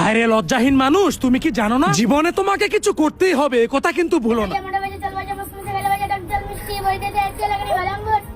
আরে লজ্জাহীন মানুষ, তুমি কি জানো না জীবনে তোমাকে কিছু করতেই হবে, এ কথা কিন্তু ভুলো না।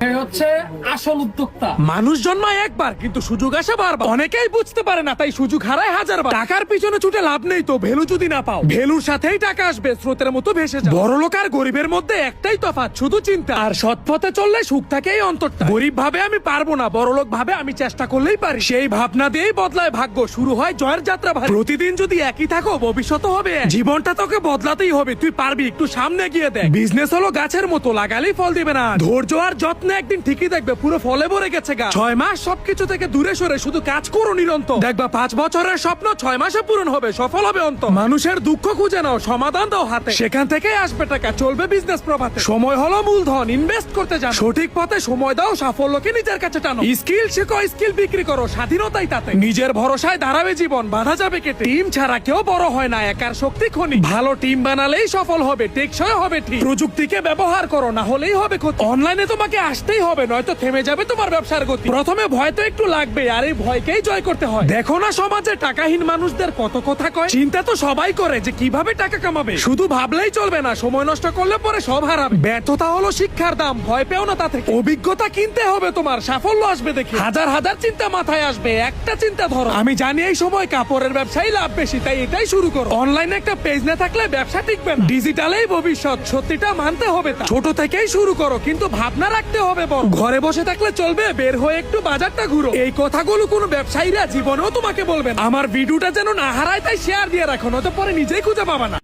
এই হচ্ছে আসল উদ্যোক্তা। মানুষ জন্মায় একবার, কিন্তু সুযোগ আসে বারবার। অনেকেই বুঝতে পারে না, তাই সুযোগ হারায় হাজারবার। টাকার পিছনে ছুটে লাভ নেই তো, ভ্যালু যদি না পাও। ভ্যালুর সাথেই টাকা আসবে, স্রোতের মতো ভেসে যায়। বড়লোক আর গরিবের মধ্যে একটাই তফাৎ, শুধু চিন্তা। আর সৎ পথে চললে সুখ থাকে এই অন্তরটা। গরিব ভাবে আমি পারবো না, বড়লোক ভাবে আমি চেষ্টা করলেই পারি। সেই ভাবনা দিয়েই বদলায় ভাগ্য, শুরু হয় জয়ের যাত্রা ভারী। প্রতিদিন যদি একই থাকো, ভবিষ্যৎ হবে এক। জীবনটা তোকে বদলাতেই হবে, তুই পারবি, একটু সামনে গিয়ে দেখ। বিজনেস হলো গাছের মতো, লাগালেই ফল দিবে না। ধৈর্য আর যত্ন একদিন ঠিকই দেখবে পুরো ফলে ভরে গেছে গা। 6 মাস সবকিছু থেকে দূরে সরে শুধু কাজ করো নিরন্তর, দেখবা 5 বছরের স্বপ্ন 6 মাসে পূরণ হবে, সফল হবে অন্ত। মানুষের দুঃখ খুঁজে নাও, সমাধান দাও হাতে, সেখান থেকে আসবে টাকা, চলবে বিজনেস প্রভাতে। সময় হলো মূলধন, ইনভেস্ট করতে জানো, সঠিক পথে সময় দাও, সাফল্যকে নিজের কাছে টানো। স্কিল শেখো, স্কিল বিক্রি করো, স্বাধীনতাই তাতে। নিজের ভরসায় দাঁড়াবে জীবন, বাধা যাবে কেটে। টিম ছাড়া কেউ বড় হয় না, একার শক্তি খনি। ভালো টিম বানালেই সফল হবে, টেকসই হবে ঠিক। প্রযুক্তিকে ব্যবহার করো, না হলেই হবে ক্ষতি। অনলাইনে তোমাকে আসতেই হবে, নয়তো থেমে যাবে তোমার ব্যবসার গতি। প্রথমে ভয় তো একটু লাগবে, আর এই ভয়কেই জয় করতে হয়। দেখো না সমাজে টাকাহীন মানুষদের কত কথা কয়। চিন্তা তো সবাই করে যে কিভাবে টাকা কামাবে, শুধু ভাবলেই চলবে না, সময় নষ্ট করলে পরে সব হারাবে। ব্যর্থতা হলো শিক্ষার দাম, ভয় পেও না তা থেকে। অভিজ্ঞতা কিনতে হবে তোমার, সাফল্য আসবে দেখে। হাজার হাজার চিন্তা মাথায় আসবে, একটা চিন্তা ধরো। আমি জানি এই সময় কাপড়ের ব্যবসায় লাভ বেশি, তাই এটাই শুরু করো। অনলাইনে একটা পেজ না থাকলে ব্যবসা টিকবে না। ডিজিটালেই ভবিষ্যৎ, সত্যিটা মানতে হবে তা। ছোট থেকেই শুরু করো, কিন্তু ভাবনা রাখতে হবে বড়। ঘরে বসে থাকলে চলবে, বের হয়ে একটু বাজারটা ঘুরো। এই কথাগুলো কোনো ব্যবসায়ীরা জীবনেও তোমাকে বলবেন। আমার ভিডিওটা যেন না হারায়, তাই শেয়ার দিয়ে রাখো, নয়তো পরে নিজেই খুঁজে পাবা না।